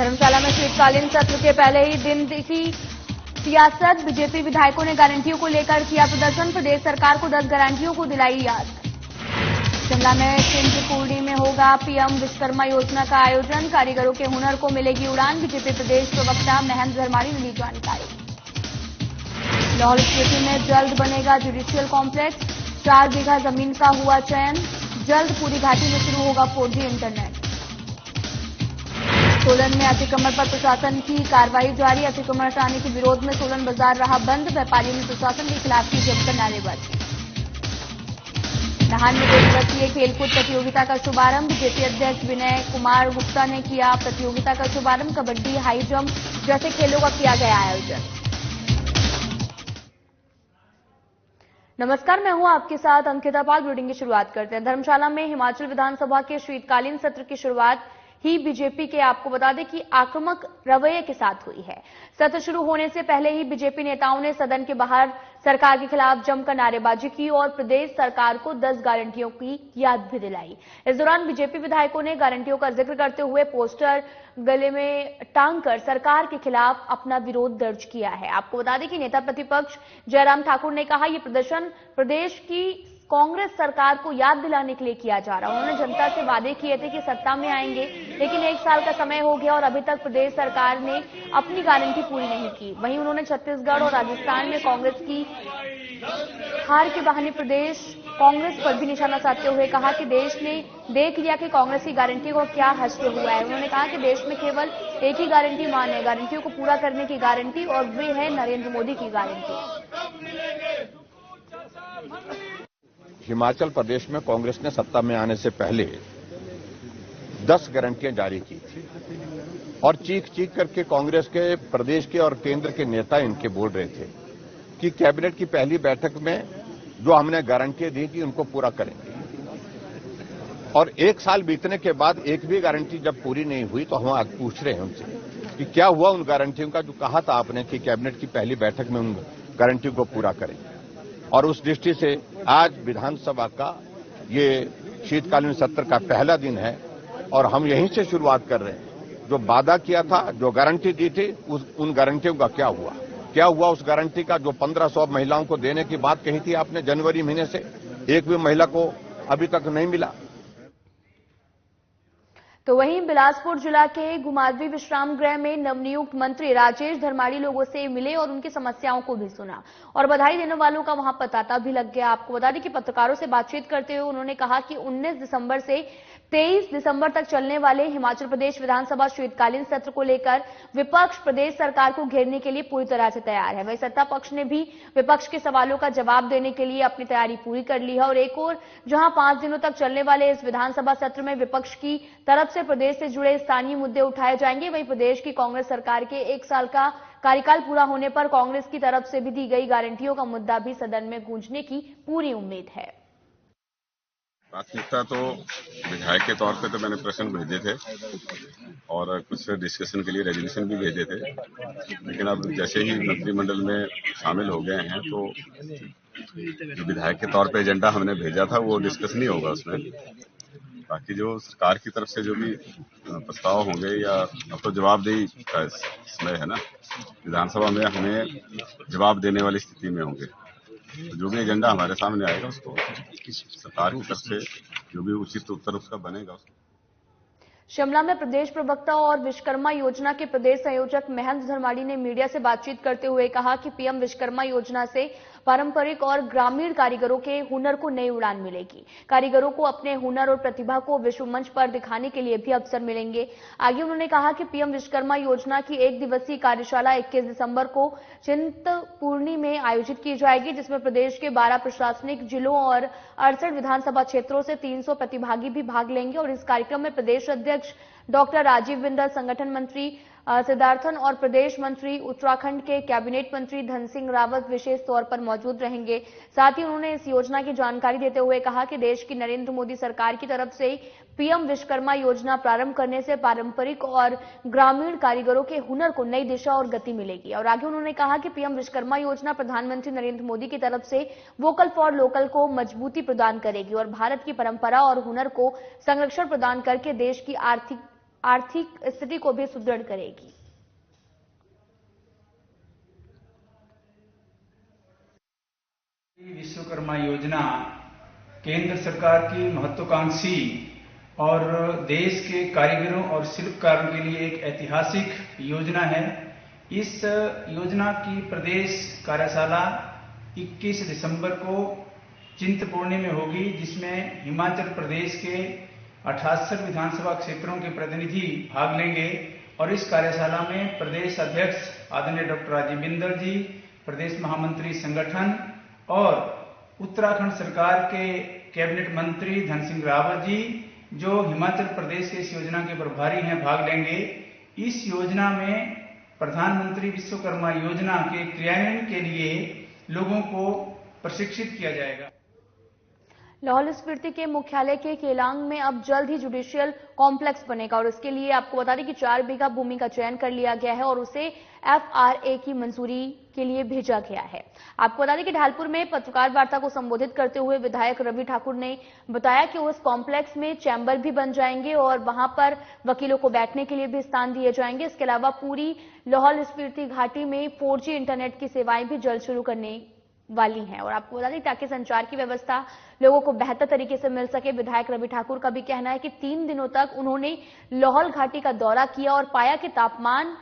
धर्मशाला में शीतकालीन सत्र के पहले ही दिन दिखी सियासत। बीजेपी विधायकों ने गारंटियों को लेकर किया प्रदर्शन। प्रदेश सरकार को 10 गारंटियों को दिलाई याद। शिमला में चिंतपूर्णी में होगा पीएम विश्वकर्मा योजना का आयोजन। कारीगरों के हुनर को मिलेगी उड़ान। बीजेपी प्रदेश प्रवक्ता महेंद्र धर्माणी ने दी जानकारी। लाहौल स्पीति में जल्द बनेगा जुडिशियल कॉम्प्लेक्स। 4 बीघा जमीन का हुआ चयन। जल्द पूरी घाटी में शुरू होगा 4G इंटरनेट। सोलन में अतिक्रमण पर प्रशासन की कार्रवाई जारी। अतिक्रमण हटाने के विरोध में सोलन बाजार रहा बंद। व्यापारियों ने प्रशासन के खिलाफ की जमकर नारेबाजी। नाहन में 2 दिवसीय खेलकूद प्रतियोगिता का शुभारंभ। बीजेपी अध्यक्ष विनय कुमार गुप्ता ने किया प्रतियोगिता का शुभारंभ। कबड्डी, हाई जंप जैसे खेलों का किया गया आयोजन। नमस्कार, मैं हूं आपके साथ अंकिता पाल। बुलेटिन की शुरुआत करते हैं। धर्मशाला में हिमाचल विधानसभा के शीतकालीन सत्र की शुरुआत ही बीजेपी के आपको बता दें कि आक्रामक रवैये के साथ हुई है। सत्र शुरू होने से पहले ही बीजेपी नेताओं ने सदन के बाहर सरकार के खिलाफ जमकर नारेबाजी की और प्रदेश सरकार को 10 गारंटियों की याद भी दिलाई। इस दौरान बीजेपी विधायकों ने गारंटियों का जिक्र करते हुए पोस्टर गले में टांगकर सरकार के खिलाफ अपना विरोध दर्ज किया है। आपको बता दें कि नेता प्रतिपक्ष जयराम ठाकुर ने कहा, यह प्रदर्शन प्रदेश की कांग्रेस सरकार को याद दिलाने के लिए किया जा रहा है। उन्होंने जनता से वादे किए थे कि सत्ता में आएंगे, लेकिन 1 साल का समय हो गया और अभी तक प्रदेश सरकार ने अपनी गारंटी पूरी नहीं की। वहीं उन्होंने छत्तीसगढ़ और राजस्थान में कांग्रेस की हार के बहाने प्रदेश कांग्रेस पर भी निशाना साधते हुए कहा कि देश ने देख लिया कि कांग्रेस की गारंटी को क्या हश्र हुआ है। उन्होंने कहा कि देश में केवल एक ही गारंटी मान्य है, गारंटियों को पूरा करने की गारंटी, और वे है नरेंद्र मोदी की गारंटी। हिमाचल प्रदेश में कांग्रेस ने सत्ता में आने से पहले 10 गारंटियां जारी की थी और चीख चीख करके कांग्रेस के प्रदेश के और केंद्र के नेता इनके बोल रहे थे कि कैबिनेट की पहली बैठक में जो हमने गारंटियां दी थी उनको पूरा करेंगे। और 1 साल बीतने के बाद एक भी गारंटी जब पूरी नहीं हुई तो हम आज पूछ रहे हैं उनसे कि क्या हुआ उन गारंटियों का जो कहा था आपने कि कैबिनेट की पहली बैठक में उन गारंटियों को पूरा करेंगे। और उस दृष्टि से आज विधानसभा का ये शीतकालीन सत्र का पहला दिन है और हम यहीं से शुरुआत कर रहे हैं। जो वादा किया था, जो गारंटी दी थी, उन गारंटियों का क्या हुआ? क्या हुआ उस गारंटी का जो 1500 महिलाओं को देने की बात कही थी आपने जनवरी महीने से? एक भी महिला को अभी तक नहीं मिला। तो वहीं बिलासपुर जिला के घुमारवीं विश्राम गृह में नवनियुक्त मंत्री राजेश धर्माणी लोगों से मिले और उनकी समस्याओं को भी सुना और बधाई देने वालों का वहां पताता भी लग गया। आपको बता दें कि पत्रकारों से बातचीत करते हुए उन्होंने कहा कि 19 दिसंबर से 23 दिसंबर तक चलने वाले हिमाचल प्रदेश विधानसभा शीतकालीन सत्र को लेकर विपक्ष प्रदेश सरकार को घेरने के लिए पूरी तरह से तैयार है। वहीं सत्ता पक्ष ने भी विपक्ष के सवालों का जवाब देने के लिए अपनी तैयारी पूरी कर ली है। और एक और जहां 5 दिनों तक चलने वाले इस विधानसभा सत्र में विपक्ष की तरफ से प्रदेश से जुड़े स्थानीय मुद्दे उठाए जाएंगे, वहीं प्रदेश की कांग्रेस सरकार के 1 साल का कार्यकाल पूरा होने पर कांग्रेस की तरफ से भी दी गई गारंटियों का मुद्दा भी सदन में गूंजने की पूरी उम्मीद है। प्राथमिकता तो विधायक के तौर पे तो मैंने प्रश्न भेजे थे और कुछ डिस्कशन के लिए रेजोल्यूशन भी भेजे थे, लेकिन अब जैसे ही मंत्रिमंडल में शामिल हो गए हैं तो जो विधायक के तौर पे एजेंडा हमने भेजा था वो डिस्कस नहीं होगा उसमें। बाकी जो सरकार की तरफ से जो भी प्रस्ताव होंगे या अब तो जवाबदेही का समय है ना, विधानसभा में हमें जवाब देने वाली स्थिति में होंगे। तो जो भी एजेंडा हमारे सामने आएगा उसको सरकार की तरफ से जो भी उचित उत्तर उसका बनेगा। शिमला में प्रदेश प्रवक्ता और विश्वकर्मा योजना के प्रदेश संयोजक महेंद्र धर्माणी ने मीडिया से बातचीत करते हुए कहा कि पीएम विश्वकर्मा योजना से पारंपरिक और ग्रामीण कारीगरों के हुनर को नई उड़ान मिलेगी। कारीगरों को अपने हुनर और प्रतिभा को विश्व मंच पर दिखाने के लिए भी अवसर मिलेंगे। आगे उन्होंने कहा कि पीएम विश्वकर्मा योजना की 1 दिवसीय कार्यशाला 21 दिसंबर को चिंतपूर्णी में आयोजित की जाएगी, जिसमें प्रदेश के 12 प्रशासनिक जिलों और 68 विधानसभा क्षेत्रों से 300 प्रतिभागी भी भाग लेंगे। और इस कार्यक्रम में प्रदेश अध्यक्ष डॉक्टर राजीव बिंदल, संगठन मंत्री सिद्धार्थन और प्रदेश मंत्री उत्तराखंड के कैबिनेट मंत्री धन सिंह रावत विशेष तौर पर मौजूद रहेंगे। साथ ही उन्होंने इस योजना की जानकारी देते हुए कहा कि देश की नरेंद्र मोदी सरकार की तरफ से पीएम विश्वकर्मा योजना प्रारंभ करने से पारंपरिक और ग्रामीण कारीगरों के हुनर को नई दिशा और गति मिलेगी। और आगे उन्होंने कहा कि पीएम विश्वकर्मा योजना प्रधानमंत्री नरेंद्र मोदी की तरफ से वोकल फॉर लोकल को मजबूती प्रदान करेगी और भारत की परंपरा और हुनर को संरक्षण प्रदान करके देश की आर्थिक आर्थिक स्थिति को भी सुदृढ़ करेगी। विश्वकर्मा योजना केंद्र सरकार की महत्वाकांक्षी और देश के कारीगरों और शिल्पकारों के लिए एक ऐतिहासिक योजना है। इस योजना की प्रदेश कार्यशाला 21 दिसंबर को चिंतपूर्णी में होगी, जिसमें हिमाचल प्रदेश के 68 विधानसभा क्षेत्रों के प्रतिनिधि भाग लेंगे और इस कार्यशाला में प्रदेश अध्यक्ष आदरणीय डॉक्टर राजीव बिंदल जी, प्रदेश महामंत्री संगठन और उत्तराखंड सरकार के कैबिनेट मंत्री धन सिंह रावत जी, जो हिमाचल प्रदेश के इस योजना के प्रभारी हैं, भाग लेंगे। इस योजना में प्रधानमंत्री विश्वकर्मा योजना के क्रियान्वयन के लिए लोगों को प्रशिक्षित किया जाएगा। लाहौल स्पीति के मुख्यालय के केलांग में अब जल्द ही जुडिशियल कॉम्प्लेक्स बनेगा और इसके लिए आपको बता दें कि 4 बीघा भूमि का चयन कर लिया गया है और उसे FRA की मंजूरी के लिए भेजा गया है। आपको बता दें कि ढालपुर में पत्रकार वार्ता को संबोधित करते हुए विधायक रवि ठाकुर ने बताया कि उस कॉम्प्लेक्स में चैम्बर भी बन जाएंगे और वहां पर वकीलों को बैठने के लिए भी स्थान दिए जाएंगे। इसके अलावा पूरी लाहौल स्पीति घाटी में 4G इंटरनेट की सेवाएं भी जल्द शुरू करने वाली हैं और आपको बता दें ताकि संचार की व्यवस्था लोगों को बेहतर तरीके से मिल सके। विधायक रवि ठाकुर का भी कहना है कि 3 दिनों तक उन्होंने लाहौल घाटी का दौरा किया और पाया कि तापमान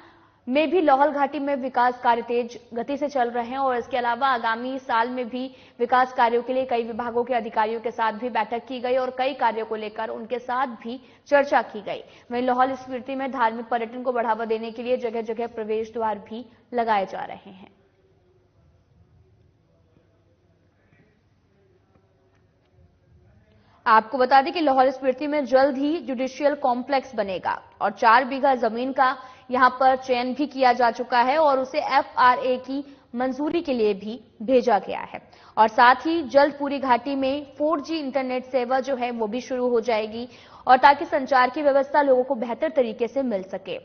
में भी लाहौल घाटी में विकास कार्य तेज गति से चल रहे हैं और इसके अलावा आगामी साल में भी विकास कार्यों के लिए कई विभागों के अधिकारियों के साथ भी बैठक की गई और कई कार्यों को लेकर उनके साथ भी चर्चा की गई। वहीं लाहौल स्पीति में धार्मिक पर्यटन को बढ़ावा देने के लिए जगह जगह प्रवेश द्वार भी लगाए जा रहे हैं। आपको बता दें कि लाहौल स्पीति में जल्द ही जुडिशियल कॉम्प्लेक्स बनेगा और 4 बीघा जमीन का यहां पर चयन भी किया जा चुका है और उसे FRA की मंजूरी के लिए भी भेजा गया है और साथ ही जल्द पूरी घाटी में 4G इंटरनेट सेवा जो है वो भी शुरू हो जाएगी और ताकि संचार की व्यवस्था लोगों को बेहतर तरीके से मिल सके।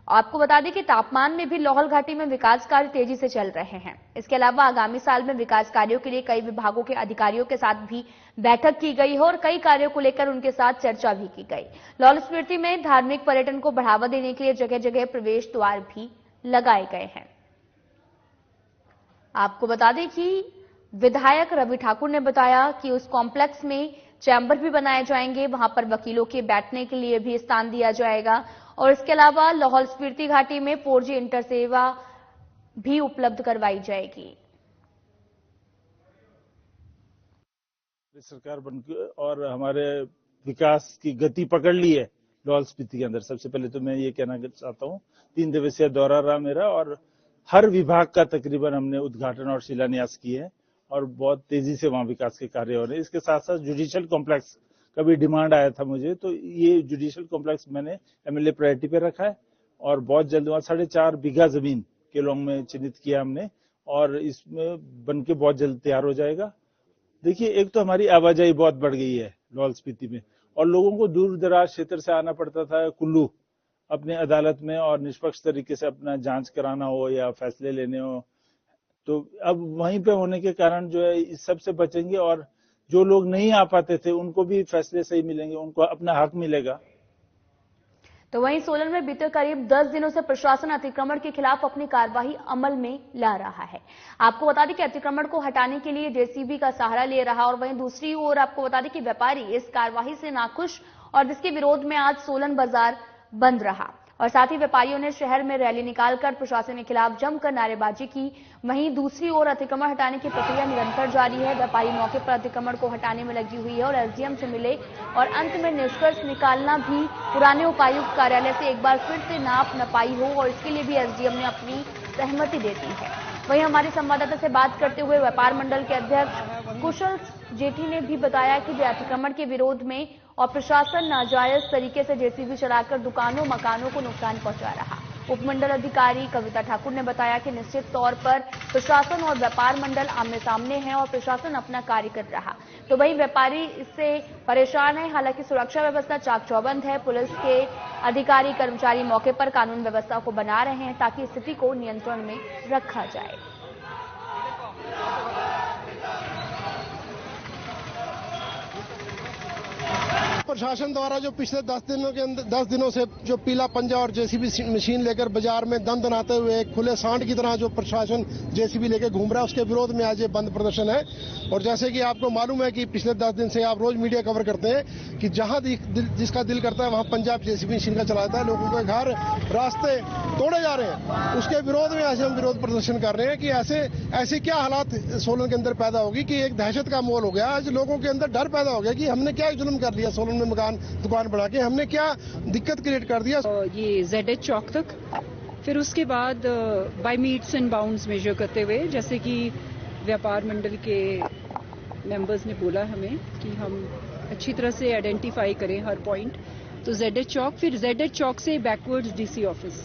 आपको बता दें कि तापमान में भी लाहौल घाटी में विकास कार्य तेजी से चल रहे हैं। इसके अलावा आगामी साल में विकास कार्यों के लिए कई विभागों के अधिकारियों के साथ भी बैठक की गई है और कई कार्यों को लेकर उनके साथ चर्चा भी की गई। लाहौल स्पीति में धार्मिक पर्यटन को बढ़ावा देने के लिए जगह जगह प्रवेश द्वार भी लगाए गए हैं। आपको बता दें कि विधायक रवि ठाकुर ने बताया कि उस कॉम्प्लेक्स में चैम्बर भी बनाए जाएंगे, वहां पर वकीलों के बैठने के लिए भी स्थान दिया जाएगा और इसके अलावा लाहौल स्पीति घाटी में 4G इंटर सेवा भी उपलब्ध करवाई जाएगी। सरकार बनकर और हमारे विकास की गति पकड़ ली है लाहौल स्पीति के अंदर। सबसे पहले तो मैं ये कहना चाहता हूँ, 3 दिवसीय दौरा रहा मेरा और हर विभाग का तकरीबन हमने उद्घाटन और शिलान्यास किए हैं और बहुत तेजी से वहां विकास के कार्य हो रहे हैं। इसके साथ साथ जुडिशियल कॉम्प्लेक्स का भी डिमांड आया था मुझे, तो ये जुडिशियल कॉम्प्लेक्स मैंने MLA प्रायोरिटी पे रखा है और बहुत जल्द वहां 4.5 बीघा जमीन केलोंग में चिन्हित किया हमने और इसमें बनके बहुत जल्द तैयार हो जाएगा। देखिए, एक तो हमारी आवाजाही बहुत बढ़ गई है लाहौल स्पीति में और लोगों को दूर दराज क्षेत्र से आना पड़ता था कुल्लू अपने अदालत में और निष्पक्ष तरीके से अपना जांच कराना हो या फैसले लेने हो, तो अब वहीं पे होने के कारण जो है इस सब से बचेंगे और जो लोग नहीं आ पाते थे उनको भी फैसले सही मिलेंगे, उनको अपना हक मिलेगा। तो वहीं सोलन में बीते करीब 10 दिनों से प्रशासन अतिक्रमण के खिलाफ अपनी कार्यवाही अमल में ला रहा है। आपको बता दें कि अतिक्रमण को हटाने के लिए JCB का सहारा ले रहा और वहीं दूसरी ओर आपको बता दें कि व्यापारी इस कार्यवाही से नाखुश और जिसके विरोध में आज सोलन बाजार बंद रहा और साथ ही व्यापारियों ने शहर में रैली निकालकर प्रशासन के खिलाफ जमकर नारेबाजी की। वहीं दूसरी ओर अतिक्रमण हटाने की प्रक्रिया निरंतर जारी है। व्यापारी मौके पर अतिक्रमण को हटाने में लगी हुई है और SDM से मिले और अंत में निष्कर्ष निकालना भी पुराने उपायुक्त कार्यालय से एक बार फिर से नाप नपाई हो और इसके लिए भी SDM ने अपनी सहमति दे दी है। वहीं हमारे संवाददाता से बात करते हुए व्यापार मंडल के अध्यक्ष कुशल जेठी ने भी बताया कि वे अतिक्रमण के विरोध में और प्रशासन नाजायज तरीके से JCB चलाकर दुकानों मकानों को नुकसान पहुंचा रहा। उपमंडल अधिकारी कविता ठाकुर ने बताया कि निश्चित तौर पर प्रशासन और व्यापार मंडल आमने सामने हैं और प्रशासन अपना कार्य कर रहा, तो वही व्यापारी इससे परेशान है। हालांकि सुरक्षा व्यवस्था चाक चौबंद है। पुलिस के अधिकारी कर्मचारी मौके पर कानून व्यवस्था को बना रहे हैं ताकि स्थिति को नियंत्रण में रखा जाए। प्रशासन द्वारा जो पिछले 10 दिनों से जो पीला पंजा और जेसीबी मशीन लेकर बाजार में दनाते हुए एक खुले सांड की तरह जो प्रशासन जेसीबी लेकर घूम रहा है, उसके विरोध में आज ये बंद प्रदर्शन है। और जैसे कि आपको मालूम है कि पिछले 10 दिन से आप रोज मीडिया कवर करते हैं कि जहां जिसका दिल करता है वहां पंजाब जेसीबी मशीन का चलाता है, लोगों के घर रास्ते तोड़े जा रहे हैं। उसके विरोध में आज हम विरोध प्रदर्शन कर रहे हैं कि ऐसे क्या हालात सोलन के अंदर पैदा होगी कि एक दहशत का माहौल हो गया। आज लोगों के अंदर डर पैदा हो गया कि हमने क्या जुल्म कर लिया, सोलन में दुकान बढ़ा के हमने क्या दिक्कत क्रिएट कर दिया। ये ZH चौक तक, फिर उसके बाद by metes and bounds measure करते हुए, जैसे कि व्यापार मंडल के मेंबर्स ने बोला हमें कि हम अच्छी तरह से आइडेंटिफाई करें हर पॉइंट, तो ZH चौक, फिर ZH चौक से बैकवर्ड्स DC ऑफिस।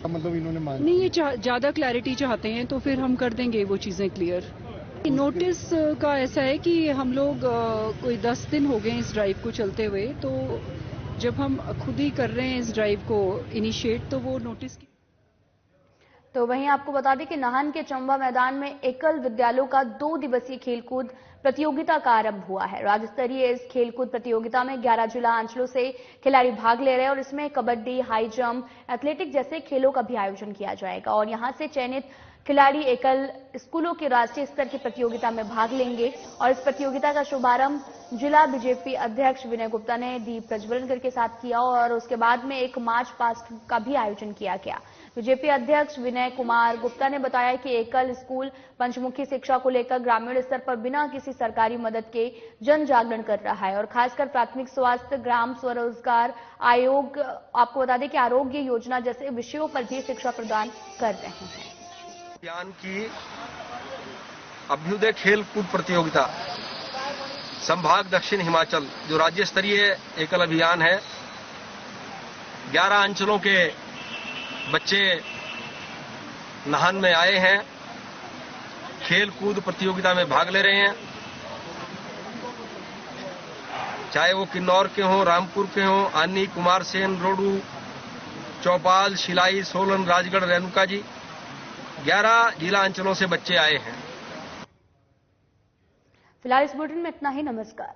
मतलब इन्होंने नहीं, ये ज्यादा क्लैरिटी चाहते हैं तो फिर हम कर देंगे वो चीजें क्लियर। नोटिस का ऐसा है कि हम लोग कोई 10 दिन हो गए इस ड्राइव को चलते हुए, तो जब हम खुद ही कर रहे हैं इस ड्राइव को इनिशिएट, तो वो नोटिस की। तो वहीं आपको बता दें कि नाहन के चंबा मैदान में एकल विद्यालयों का 2 दिवसीय खेलकूद प्रतियोगिता का आरंभ हुआ है। राज्य स्तरीय इस खेलकूद प्रतियोगिता में 11 जिला अंचलों से खिलाड़ी भाग ले रहे हैं और इसमें कबड्डी, हाई जंप, एथलेटिक जैसे खेलों का भी आयोजन किया जाएगा और यहां से चयनित खिलाड़ी एकल स्कूलों के राष्ट्रीय स्तर की प्रतियोगिता में भाग लेंगे। और इस प्रतियोगिता का शुभारंभ जिला बीजेपी अध्यक्ष विनय गुप्ता ने दीप प्रज्वलन करके साथ किया और उसके बाद में एक मार्च पास्ट का भी आयोजन किया गया। बीजेपी अध्यक्ष विनय कुमार गुप्ता ने बताया कि एकल स्कूल पंचमुखी शिक्षा को लेकर ग्रामीण स्तर पर बिना किसी सरकारी मदद के जन जागरण कर रहा है और खासकर प्राथमिक स्वास्थ्य, ग्राम स्वरोजगार आयोग, आपको बता दें कि आरोग्य योजना जैसे विषयों पर भी शिक्षा प्रदान कर रहे हैं। अभियान की अभ्युदय खेल कूद प्रतियोगिता संभाग दक्षिण हिमाचल जो राज्य स्तरीय एकल अभियान है, 11 अंचलों के बच्चे नाहन में आए हैं, खेल कूद प्रतियोगिता में भाग ले रहे हैं। चाहे वो किन्नौर के हों, रामपुर के हों, आनी, कुमारसेन, रोडू, चौपाल, शिलाई, सोलन, राजगढ़, रेणुका जी, 11 जिला अंचलों से बच्चे आए हैं। फिलहाल इस बुलेटिन में इतना ही। नमस्कार।